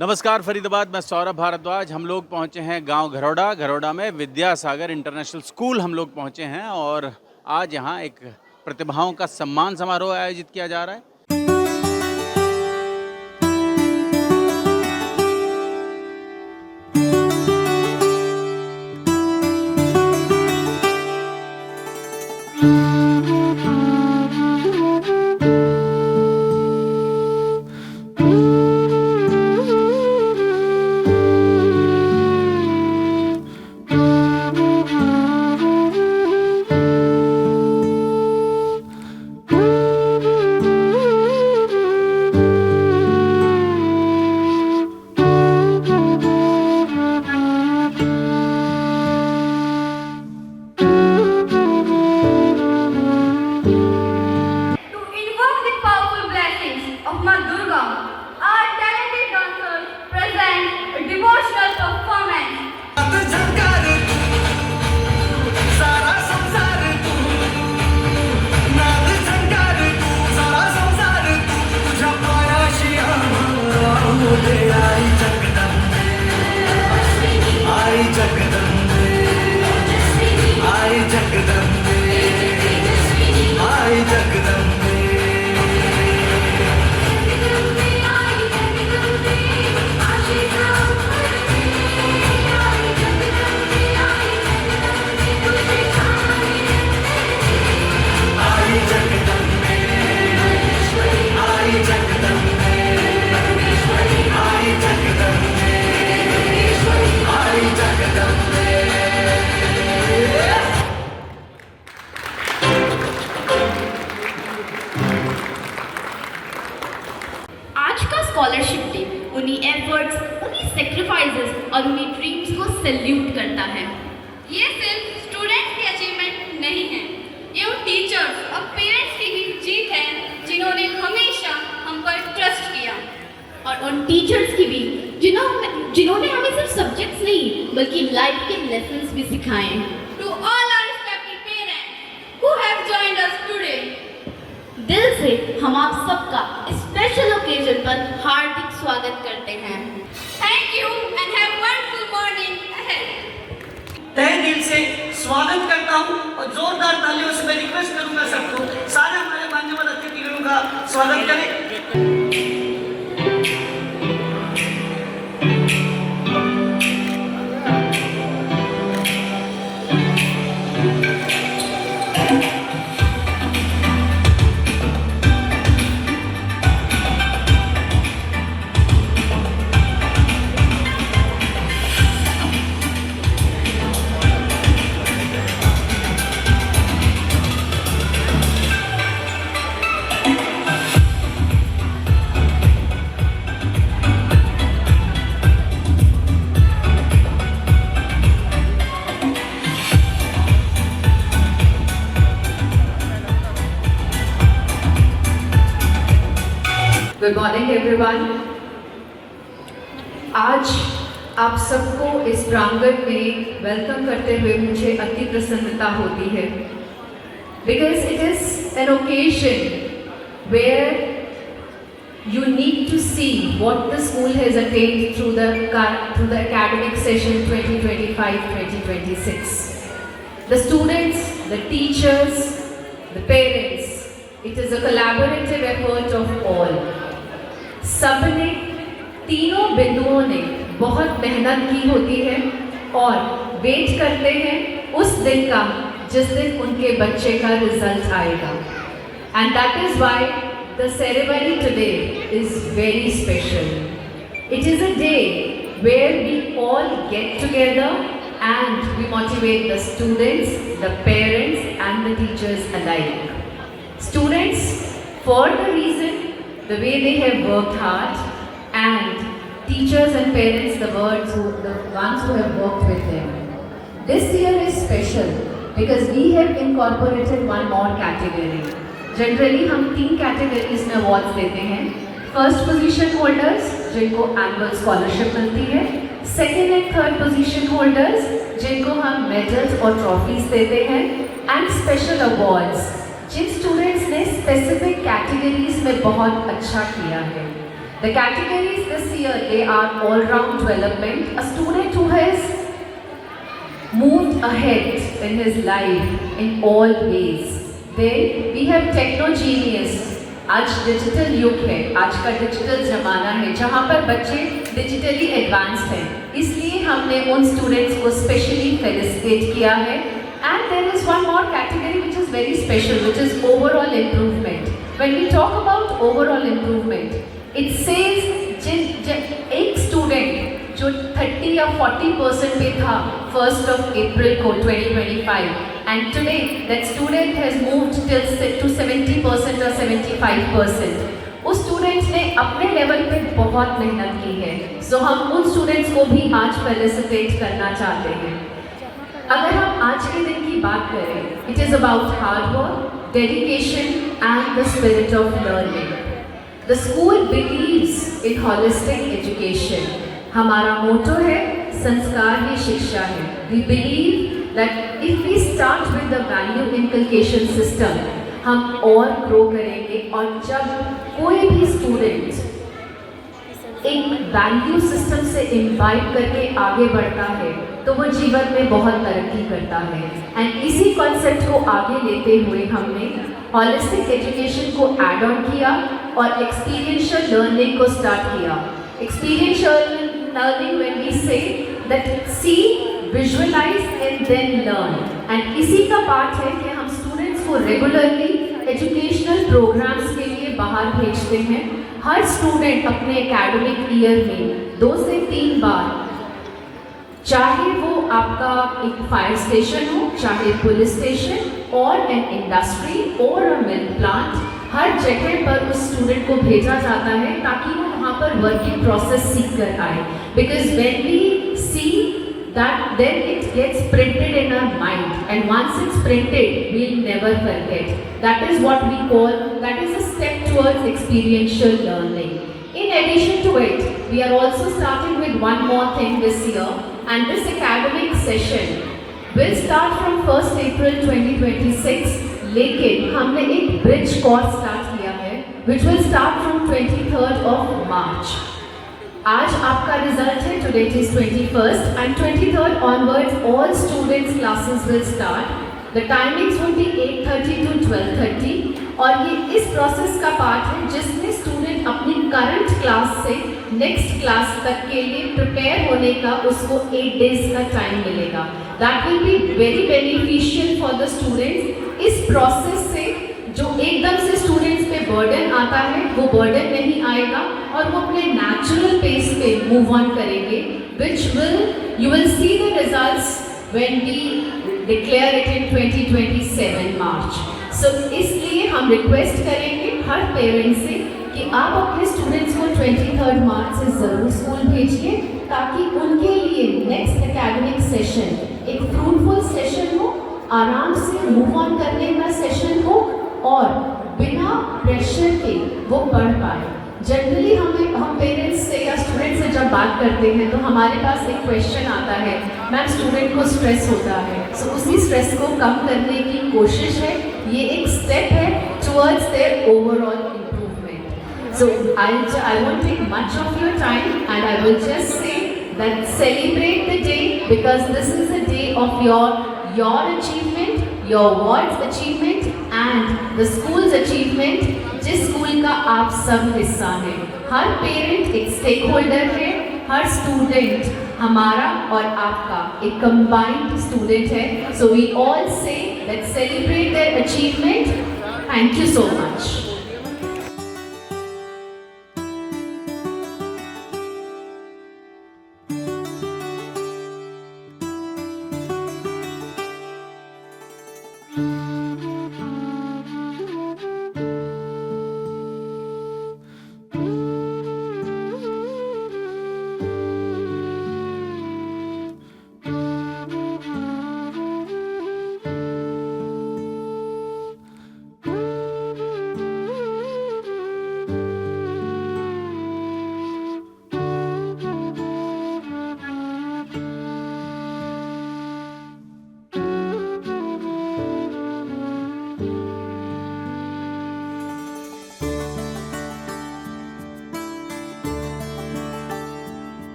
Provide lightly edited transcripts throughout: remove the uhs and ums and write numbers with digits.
नमस्कार फरीदाबाद, मैं सौरभ भारद्वाज। हम लोग पहुंचे हैं गांव घरौड़ा में विद्यासागर इंटरनेशनल स्कूल हम लोग पहुंचे हैं और आज यहां एक प्रतिभाओं का सम्मान समारोह आयोजित किया जा रहा है। स्कॉलरशिप डे उन्हीं एफर्ट्स, उन्हीं सेक्रीफाइसेस और उन्हीं ड्रीम्स को सैल्यूट करता है। ये सिर्फ स्टूडेंट्स की अचीवमेंट नहीं है, ये उन टीचर्स और पेरेंट्स की भी जीत है जिन्होंने हमेशा हम पर ट्रस्ट किया, और उन टीचर्स की भी जिन्होंने हमें सिर्फ सब्जेक्ट्स नहीं बल्कि लाइफ के लेसन्स भी सिखाए। To all our respected parents who have joined us today, दिल से हम आप सबका स्पेशल ओकेजन पर हार्दिक स्वागत करते हैं। Thank you and have wonderful morning ahead. तहे दिल से स्वागत करता हूँ और जोरदार तालियों से मैं रिक्वेस्ट करूंगा सबको, सारे हमारे मान्यवर अतिथिगणों का स्वागत करें। Good morning everyone. आज आप सबको इस प्रांगण में वेलकम करते हुए मुझे अति प्रसन्नता होती है, because it is an occasion where you need to see what the school has attained through the academic session 2025-2026. The students, the teachers, the parents, it is a collaborative effort of all. सबने, तीनों बिंदुओं ने बहुत मेहनत की होती है और वेट करते हैं उस दिन का जिस दिन उनके बच्चे का रिजल्ट आएगा। And that is why the ceremony today is very special. It is a day where we all get together and we motivate the students, the parents and the teachers alike. Students, for the reason, the way they have worked hard, and teachers and parents, the ones who have worked with them. This year is special because we have incorporated one more category. Generally हम 3 categories में awards देते हैं। First position holders जिनको annual scholarship मिलती है, second and third position holders जिनको हम medals और ट्रॉफीज देते हैं, एंड स्पेशल अवार्ड्स जिन स्टूडेंट्स ने स्पेसिफिक कैटेगरीज में बहुत अच्छा किया है। The categories this year, they are all-round development. A student who has moved ahead in his life in all ways. Then we have techno-genius. आज डिजिटल युग है, आज का डिजिटल ज़माना है जहाँ पर बच्चे डिजिटली एडवांस्ड हैं, इसलिए हमने उन स्टूडेंट्स को स्पेशली फेलिसिटेट किया है. And there is one more category which is very special, which is overall improvement. When we talk about overall improvement, it says एक स्टूडेंट जो 30 या 40% पे था 1st of April को 2025, and today that student has moved to 70% or 75%. उस students ने अपने level पे बहुत मेहनत की है, सो हम उन स्टूडेंट्स को भी आज फेलिसिटेट करना चाहते हैं. अगर हम आज के दिन की बात करें, it is about hard work, dedication and the spirit of learning. The school believes in holistic education. हमारा मोटो है संस्कार ही शिक्षा है. We believe that if we start with the value inculcation system, हम और ग्रो करेंगे. और जब कोई भी स्टूडेंट एक वैल्यू सिस्टम से इम्बाइब करके आगे बढ़ता है तो वो जीवन में बहुत तरक्की करता है. एंड इसी कॉन्सेप्ट को आगे लेते हुए हमने हॉलिस्टिक एजुकेशन को ऐड ऑन किया और एक्सपीरियंशियल लर्निंग को स्टार्ट किया. Experiential learning, when we say that see, visualize and then learn. And इसी का पार्ट है कि हम स्टूडेंट्स को रेगुलरली एजुकेशनल प्रोग्राम्स के लिए बाहर भेजते हैं. हर स्टूडेंट अपने एकेडमिक ईयर में 2 से 3 बार, चाहे वो आपका एक फायर स्टेशन हो, चाहे पुलिस स्टेशन और एन इंडस्ट्री और अ मिल्क प्लांट, हर जगह पर उस स्टूडेंट को भेजा जाता है ताकि वो वहाँ पर वर्किंग प्रोसेस सीख कर आए. Because when we see that, then it gets printed in our mind, and once it's printed we will never forget. That is what we call, that is a step towards experiential learning. In addition to it, we are also starting with one more thing this year, and this academic session will start from 1st April 2026. लेकिन हमने एक bridge course start किया है which will start from 23rd of March. आज आपका result है, today it is 21st, and 23rd onwards all students classes will start. The timings will be 8:30 to 12:30. और ये इस प्रोसेस का पार्ट है जिसमें स्टूडेंट अपनी करंट क्लास से नेक्स्ट क्लास तक के लिए प्रिपेयर होने का उसको 8 डेज का टाइम मिलेगा. That will be very beneficial for the students. इस प्रोसेस से जो एकदम से स्टूडेंट्स पे बर्डन आता है वो बर्डन नहीं आएगा और वो अपने नेचुरल पेस पे मूव ऑन करेंगे, which will you will see the results when we declare it in 2027 March. So इसलिए हम रिक्वेस्ट करेंगे हर पेरेंट से कि आप अपने स्टूडेंट्स को 23rd मार्च से ज़रूर स्कूल भेजिए ताकि उनके लिए नेक्स्ट एकेडमिक सेशन एक फ्रूटफुल सेशन हो, आराम से मूव ऑन करने का सेशन हो और बिना प्रेशर के वो पढ़ पाए. जनरली हम पेरेंट्स से या स्टूडेंट से जब बात करते हैं तो हमारे पास एक क्वेश्चन आता है, मैम स्टूडेंट को स्ट्रेस होता है. सो उसी स्ट्रेस को कम करने की कोशिश है. ये एक स्टेप है towards their overall improvement. So I won't take much of your time and I will just say that celebrate the day because this is the day of your achievement, your wards achievement and the schools achievement, जिस school का आप सब हिस्सा हैं. हर parent एक stakeholder है, हर स्टूडेंट हमारा और आपका एक कंबाइंड स्टूडेंट है. सो वी ऑल से let's celebrate their achievement. Thank you so much.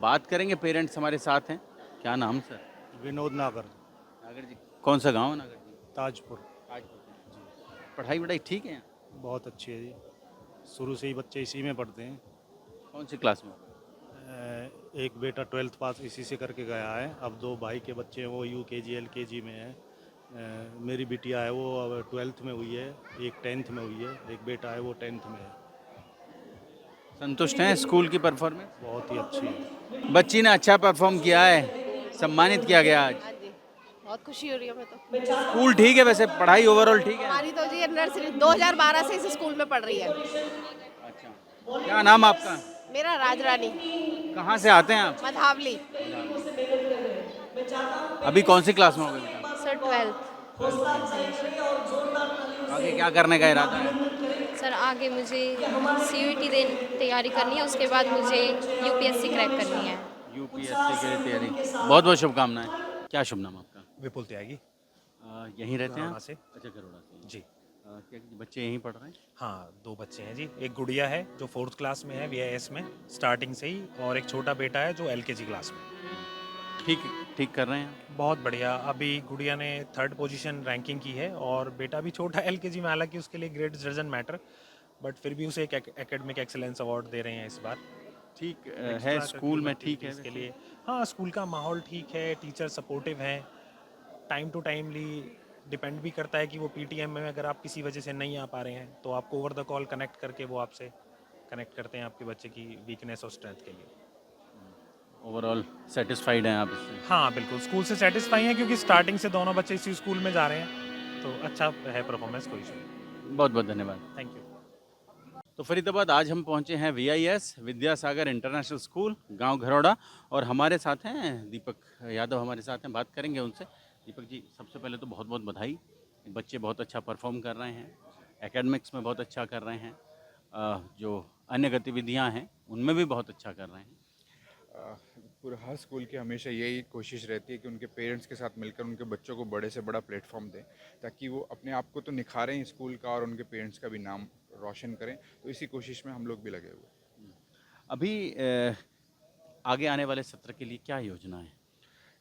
बात करेंगे, पेरेंट्स हमारे साथ हैं। क्या नाम सर? विनोद नागर, नागर जी, कौन सा गांव है नागर जी? ताजपुर। पढ़ाई वढ़ाई ठीक है यहाँ? बहुत अच्छी है जी, शुरू से ही बच्चे इसी में पढ़ते हैं। कौन सी क्लास में? एक बेटा 12th पास इसी से करके गया है। अब 2 भाई के बच्चे हैं, वो UKG LKG में है। मेरी बिटिया है वो अब 12th में हुई है, एक 10th में हुई है, एक बेटा है वो 10th में है। संतुष्ट हैं स्कूल की परफॉर्मेंस? बहुत ही अच्छी है। बच्ची ने अच्छा परफॉर्म किया है, सम्मानित किया गया आज। हाँ जी, बहुत खुशी हो रही है हमें तो। स्कूल ठीक है, वैसे पढ़ाई ओवरऑल ठीक है? हमारी तो जी नर्सरी 2012 से इस स्कूल में पढ़ रही है। अच्छा, क्या नाम आपका? मेरा राजरानी, कहाँ से आते हैं आप? मधावली। अभी कौन सी क्लास में हो गए बेटा? Sir 12th। आगे क्या करने का इरादा है? सर आगे मुझे CUET दे तैयारी करनी है, उसके बाद मुझे UPSC क्रैक करनी है। UPSC की तैयारी, बहुत बहुत शुभकामनाएं। क्या शुभ नाम आपका? विपुल त्यागी। यहीं रहते हैं गरोड़ा आप? से। अच्छा, गरोड़ा से। जी। क्या बच्चे यहीं पढ़ रहे हैं? हाँ, 2 बच्चे हैं जी। एक गुड़िया है जो 4th क्लास में है VIS में स्टार्टिंग से ही, और एक छोटा बेटा है जो LKG क्लास में। ठीक ठीक कर रहे हैं? बहुत बढ़िया। अभी गुड़िया ने 3rd पोजीशन रैंकिंग की है, और बेटा भी छोटा LKG में, हालांकि उसके लिए ग्रेड्स डजंट मैटर, बट फिर भी उसे एक एकेडमिक एक्सेलेंस अवार्ड दे रहे हैं इस बार। ठीक है, स्कूल में ठीक है इसके लिए। हाँ, स्कूल का माहौल ठीक है, टीचर सपोर्टिव हैं, टाइम टू टाइमली डिपेंड भी करता है कि वो PTM में अगर आप किसी वजह से नहीं आ पा रहे हैं तो आपको ओवर द कॉल कनेक्ट करके वो आपसे कनेक्ट करते हैं आपके बच्चे की वीकनेस और स्ट्रेंथ के लिए। ओवरऑल सेटिस्फाइड हैं आप इससे? हाँ बिल्कुल, स्कूल से सेटिस्फाई हैं क्योंकि स्टार्टिंग से दोनों बच्चे इसी स्कूल में जा रहे हैं, तो अच्छा है परफॉर्मेंस, कोई इशू नहीं। बहुत बहुत धन्यवाद। Thank you. तो फरीदाबाद आज हम पहुंचे हैं VIS विद्यासागर इंटरनेशनल स्कूल गांव घरौड़ा, और हमारे साथ हैं दीपक यादव, हमारे साथ हैं, बात करेंगे उनसे। दीपक जी, सबसे पहले तो बहुत बहुत बधाई, बच्चे बहुत अच्छा परफॉर्म कर रहे हैं, एकेडमिक्स में बहुत अच्छा कर रहे हैं, जो अन्य गतिविधियां हैं उनमें भी बहुत अच्छा कर रहे हैं। पूरा हर स्कूल की हमेशा यही कोशिश रहती है कि उनके पेरेंट्स के साथ मिलकर उनके बच्चों को बड़े से बड़ा प्लेटफॉर्म दें, ताकि वो अपने आप को तो निखारें स्कूल का और उनके पेरेंट्स का भी नाम रोशन करें। तो इसी कोशिश में हम लोग भी लगे हुए हैं। अभी आगे आने वाले सत्र के लिए क्या योजना है?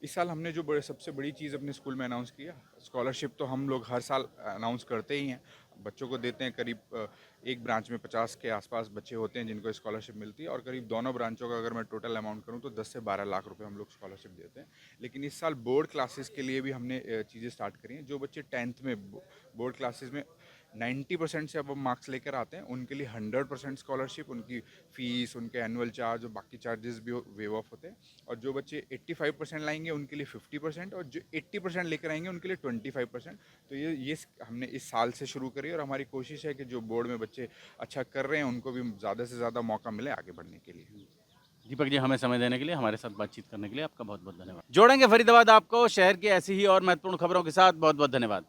इस साल हमने जो सबसे बड़ी चीज़ अपने स्कूल में अनाउंस किया, स्कॉलरशिप तो हम लोग हर साल अनाउंस करते ही हैं, बच्चों को देते हैं। करीब एक ब्रांच में 50 के आसपास बच्चे होते हैं जिनको स्कॉलरशिप मिलती है, और करीब दोनों ब्रांचों का अगर मैं टोटल अमाउंट करूं तो 10 से 12 लाख रुपए हम लोग स्कॉलरशिप देते हैं। लेकिन इस साल बोर्ड क्लासेस के लिए भी हमने चीज़ें स्टार्ट करी हैं। जो बच्चे 10th में बोर्ड क्लासेस में 90% से अब मार्क्स लेकर आते हैं, उनके लिए 100% स्कॉलरशिप, उनकी फ़ीस, उनके एनुअल चार्ज और बाकी चार्जेस भी वेव ऑफ होते हैं। और जो बच्चे 85% लाएंगे उनके लिए 50%, और जो 80% लेकर आएंगे उनके लिए 25%। तो ये हमने इस साल से शुरू करी, और हमारी कोशिश है कि जो बोर्ड में बच्चे अच्छा कर रहे हैं उनको भी ज़्यादा से ज़्यादा मौका मिले आगे बढ़ने के लिए। दीपक जी, हमें समय देने के लिए, हमारे साथ बातचीत करने के लिए आपका बहुत बहुत धन्यवाद। जोड़ेंगे फरीदाबाद आपको शहर की ऐसी ही और महत्वपूर्ण खबरों के साथ। बहुत बहुत धन्यवाद।